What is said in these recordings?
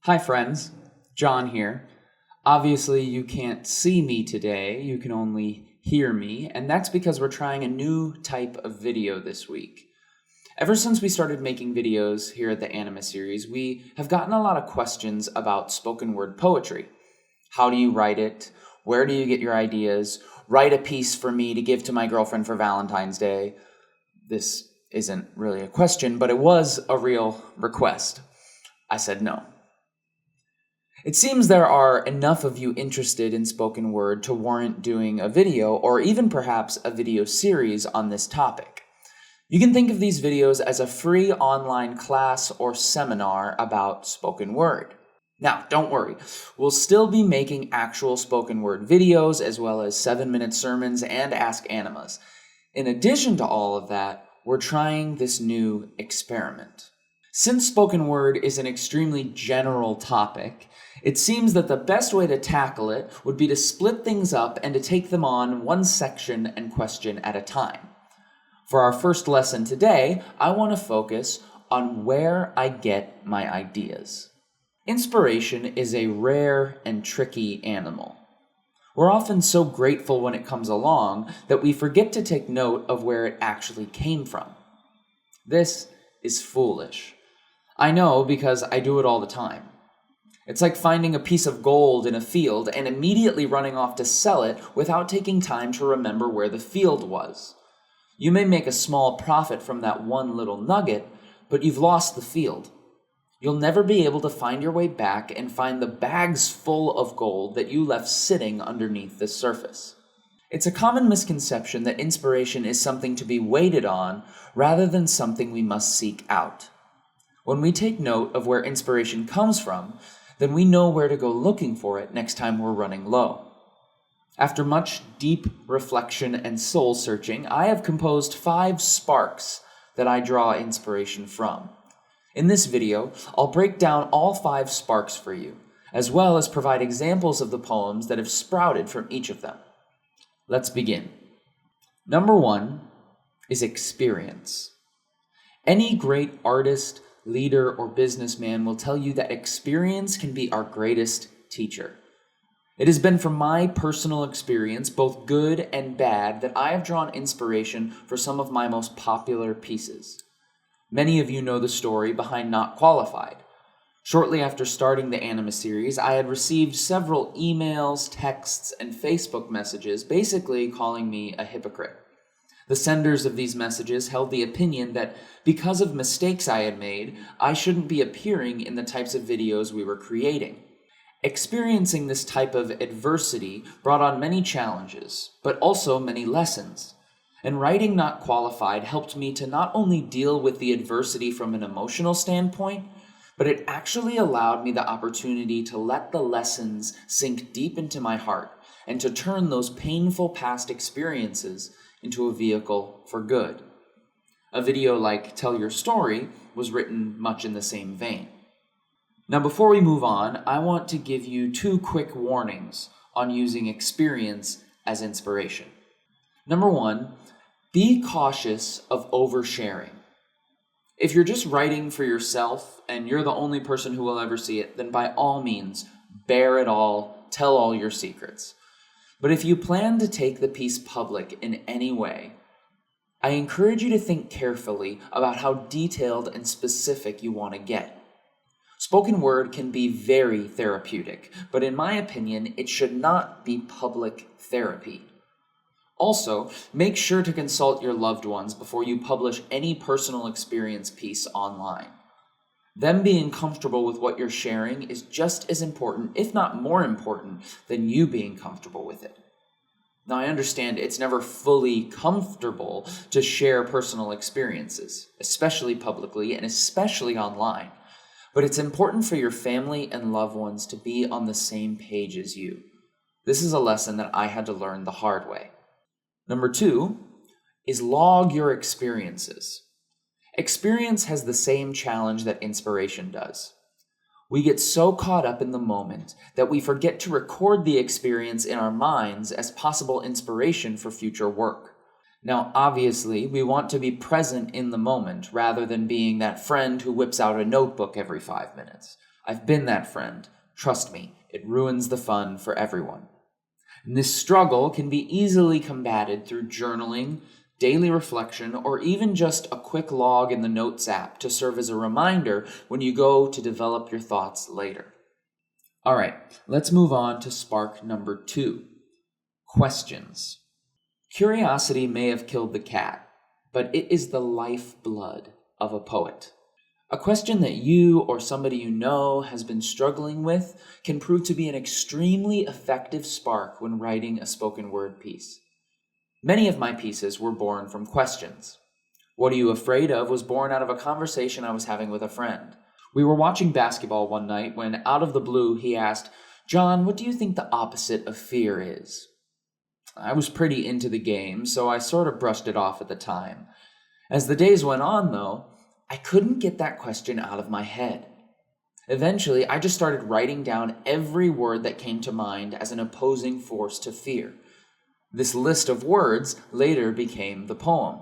Hi friends, Jon here. Obviously you can't see me today, you can only hear me, and that's because we're trying a new type of video this week. Ever since we started making videos here at the Anima series, we have gotten a lot of questions about spoken word poetry. How do you write it? Where do you get your ideas? Write a piece for me to give to my girlfriend for Valentine's Day. This isn't really a question, but it was a real request. I said no. It seems there are enough of you interested in spoken word to warrant doing a video or even perhaps a video series on this topic. You can think of these videos as a free online class or seminar about spoken word. Now, don't worry, we'll still be making actual spoken word videos as well as 7-minute sermons and Ask Animas. In addition to all of that, we're trying this new experiment. Since spoken word is an extremely general topic, it seems that the best way to tackle it would be to split things up and to take them on one section and question at a time. For our first lesson today, I want to focus on where I get my ideas. Inspiration is a rare and tricky animal. We're often so grateful when it comes along that we forget to take note of where it actually came from. This is foolish. I know because I do it all the time. It's like finding a piece of gold in a field and immediately running off to sell it without taking time to remember where the field was. You may make a small profit from that one little nugget, but you've lost the field. You'll never be able to find your way back and find the bags full of gold that you left sitting underneath the surface. It's a common misconception that inspiration is something to be waited on rather than something we must seek out. When we take note of where inspiration comes from, then we know where to go looking for it next time we're running low. After much deep reflection and soul searching, I have composed 5 sparks that I draw inspiration from. In this video, I'll break down all 5 sparks for you, as well as provide examples of the poems that have sprouted from each of them. Let's begin. Number 1 is experience. Any great artist, leader, or businessman will tell you that experience can be our greatest teacher. It has been from my personal experience, both good and bad, that I have drawn inspiration for some of my most popular pieces. Many of you know the story behind Not Qualified. Shortly after starting the Anima series, I had received several emails, texts, and Facebook messages basically calling me a hypocrite. The senders of these messages held the opinion that because of mistakes I had made, I shouldn't be appearing in the types of videos we were creating. Experiencing this type of adversity brought on many challenges, but also many lessons. And writing Not Qualified helped me to not only deal with the adversity from an emotional standpoint, but it actually allowed me the opportunity to let the lessons sink deep into my heart and to turn those painful past experiences into a vehicle for good. A video like Tell Your Story was written much in the same vein. Now before we move on, I want to give you 2 quick warnings on using experience as inspiration. Number 1, be cautious of oversharing. If you're just writing for yourself and you're the only person who will ever see it, then by all means, bear it all, tell all your secrets. But if you plan to take the piece public in any way, I encourage you to think carefully about how detailed and specific you want to get. Spoken word can be very therapeutic, but in my opinion, it should not be public therapy. Also, make sure to consult your loved ones before you publish any personal experience piece online. Them being comfortable with what you're sharing is just as important, if not more important, than you being comfortable with it. Now, I understand it's never fully comfortable to share personal experiences, especially publicly and especially online. But it's important for your family and loved ones to be on the same page as you. This is a lesson that I had to learn the hard way. Number 2 is log your experiences. Experience has the same challenge that inspiration does. We get so caught up in the moment that we forget to record the experience in our minds as possible inspiration for future work. Now, obviously, we want to be present in the moment rather than being that friend who whips out a notebook every 5 minutes. I've been that friend. Trust me, it ruins the fun for everyone. And this struggle can be easily combated through journaling, daily reflection, or even just a quick log in the Notes app to serve as a reminder when you go to develop your thoughts later. All right, let's move on to spark number 2, questions. Curiosity may have killed the cat, but it is the lifeblood of a poet. A question that you or somebody you know has been struggling with can prove to be an extremely effective spark when writing a spoken word piece. Many of my pieces were born from questions. What Are You Afraid Of was born out of a conversation I was having with a friend. We were watching basketball one night when, out of the blue, he asked, "John, what do you think the opposite of fear is?" I was pretty into the game, so I sort of brushed it off at the time. As the days went on, though, I couldn't get that question out of my head. Eventually, I just started writing down every word that came to mind as an opposing force to fear. This list of words later became the poem.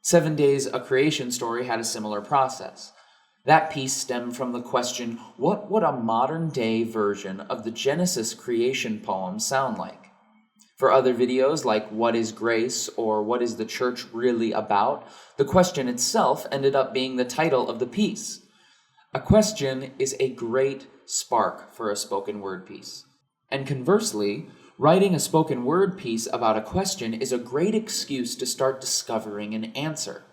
7 Days, A Creation Story had a similar process. That piece stemmed from the question, what would a modern-day version of the Genesis creation poem sound like? For other videos like What is Grace or What is the Church Really About, the question itself ended up being the title of the piece. A question is a great spark for a spoken word piece. And conversely, writing a spoken word piece about a question is a great excuse to start discovering an answer.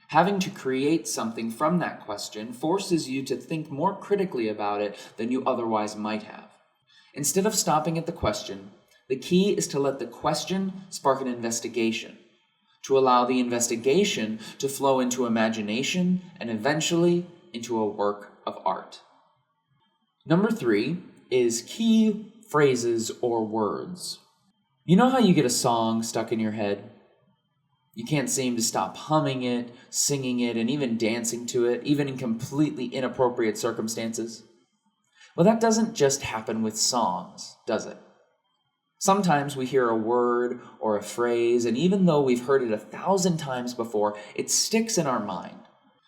Having to create something from that question forces you to think more critically about it than you otherwise might have. Instead of stopping at the question, the key is to let the question spark an investigation, to allow the investigation to flow into imagination and eventually into a work of art. Number 3 is key phrases or words. You know how you get a song stuck in your head? You can't seem to stop humming it, singing it, and even dancing to it, even in completely inappropriate circumstances? Well, that doesn't just happen with songs, does it? Sometimes we hear a word or a phrase, and even though we've heard it 1,000 times before, it sticks in our mind.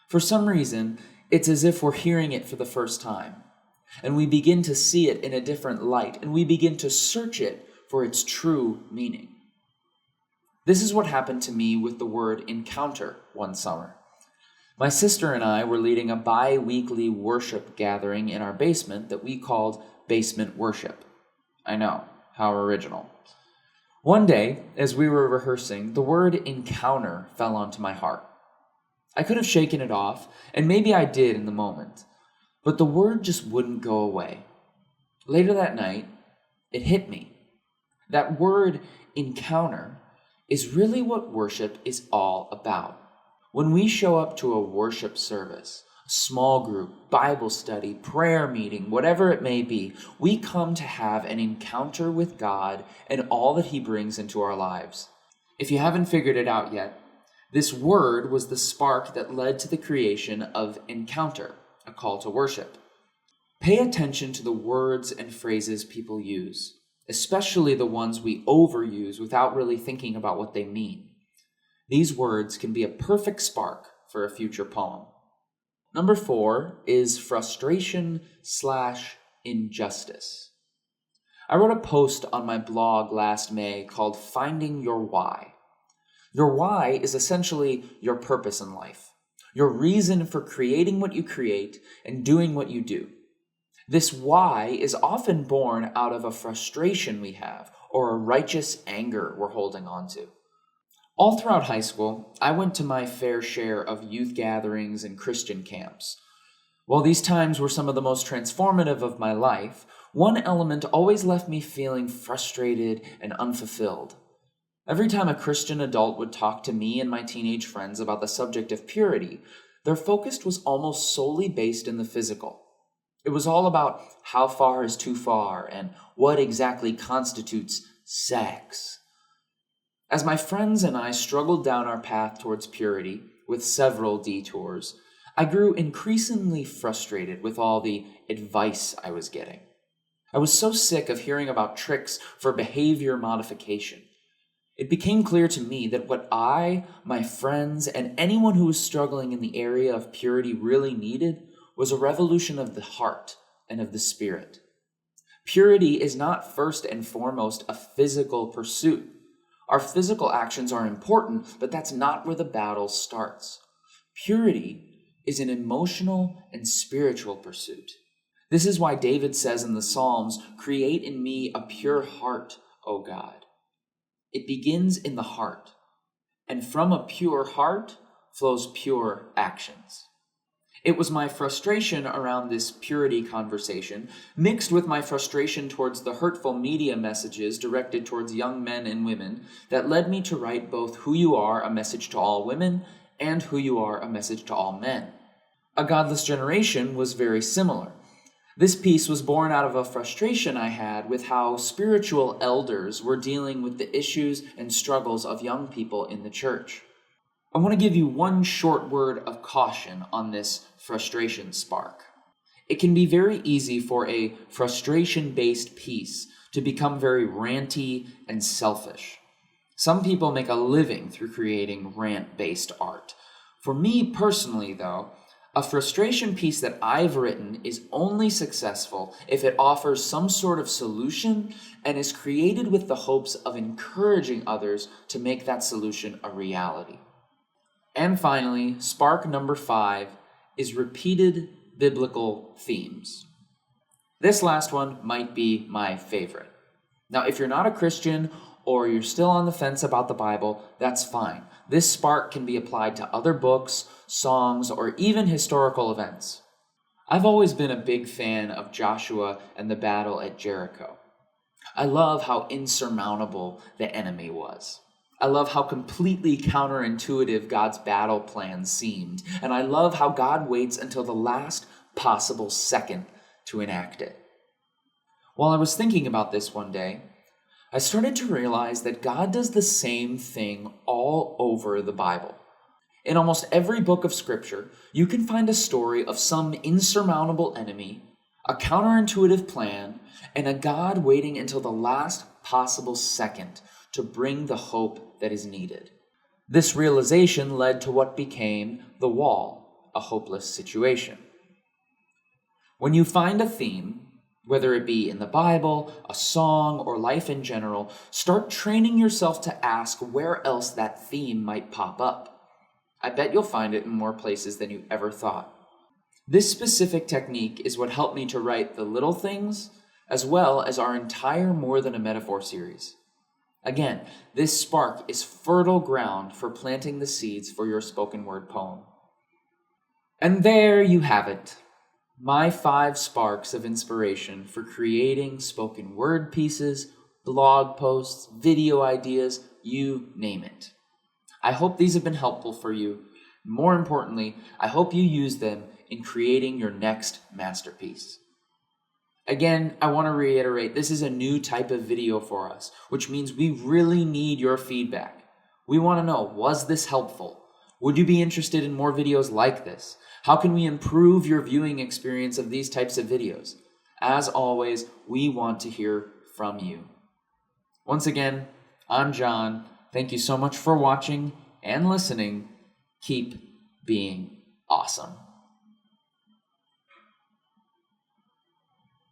For some reason, it's as if we're hearing it for the first time, and we begin to see it in a different light, and we begin to search it for its true meaning. This is what happened to me with the word encounter one summer. My sister and I were leading a bi-weekly worship gathering in our basement that we called basement worship. I know. How original. One day, as we were rehearsing, the word encounter fell onto my heart. I could have shaken it off, and maybe I did in the moment, but the word just wouldn't go away. Later that night, it hit me. That word encounter is really what worship is all about. When we show up to a worship service, small group, Bible study, prayer meeting, whatever it may be, we come to have an encounter with God and all that He brings into our lives. If you haven't figured it out yet, this word was the spark that led to the creation of Encounter, a call to worship. Pay attention to the words and phrases people use, especially the ones we overuse without really thinking about what they mean. These words can be a perfect spark for a future poem. Number 4 is frustration/injustice. I wrote a post on my blog last May called Finding Your Why. Your why is essentially your purpose in life, your reason for creating what you create and doing what you do. This why is often born out of a frustration we have or a righteous anger we're holding on to. All throughout high school, I went to my fair share of youth gatherings and Christian camps. While these times were some of the most transformative of my life, one element always left me feeling frustrated and unfulfilled. Every time a Christian adult would talk to me and my teenage friends about the subject of purity, their focus was almost solely based in the physical. It was all about how far is too far and what exactly constitutes sex. As my friends and I struggled down our path towards purity, with several detours, I grew increasingly frustrated with all the advice I was getting. I was so sick of hearing about tricks for behavior modification. It became clear to me that what I, my friends, and anyone who was struggling in the area of purity really needed was a revolution of the heart and of the spirit. Purity is not first and foremost a physical pursuit. Our physical actions are important, but that's not where the battle starts. Purity is an emotional and spiritual pursuit. This is why David says in the Psalms, "Create in me a pure heart, O God." It begins in the heart, and from a pure heart flows pure actions. It was my frustration around this purity conversation, mixed with my frustration towards the hurtful media messages directed towards young men and women, that led me to write both Who You Are, a message to all women, and Who You Are, a message to all men. A Godless Generation was very similar. This piece was born out of a frustration I had with how spiritual elders were dealing with the issues and struggles of young people in the church. I want to give you one short word of caution on this frustration spark. It can be very easy for a frustration-based piece to become very ranty and selfish. Some people make a living through creating rant-based art. For me personally, though, a frustration piece that I've written is only successful if it offers some sort of solution and is created with the hopes of encouraging others to make that solution a reality. And finally, spark number 5 is repeated biblical themes. This last one might be my favorite. Now, if you're not a Christian or you're still on the fence about the Bible, that's fine. This spark can be applied to other books, songs, or even historical events. I've always been a big fan of Joshua and the battle at Jericho. I love how insurmountable the enemy was. I love how completely counterintuitive God's battle plan seemed, and I love how God waits until the last possible second to enact it. While I was thinking about this one day, I started to realize that God does the same thing all over the Bible. In almost every book of Scripture, you can find a story of some insurmountable enemy, a counterintuitive plan, and a God waiting until the last possible second to bring the hope that is needed. This realization led to what became the wall, a hopeless situation. When you find a theme, whether it be in the Bible, a song, or life in general, start training yourself to ask where else that theme might pop up. I bet you'll find it in more places than you ever thought. This specific technique is what helped me to write The Little Things, as well as our entire More Than a Metaphor series. Again, this spark is fertile ground for planting the seeds for your spoken word poem. And there you have it. My 5 sparks of inspiration for creating spoken word pieces, blog posts, video ideas, you name it. I hope these have been helpful for you. More importantly, I hope you use them in creating your next masterpiece. Again, I want to reiterate, this is a new type of video for us, which means we really need your feedback. We want to know, was this helpful? Would you be interested in more videos like this? How can we improve your viewing experience of these types of videos? As always, we want to hear from you. Once again, I'm Jon. Thank you so much for watching and listening. Keep being awesome.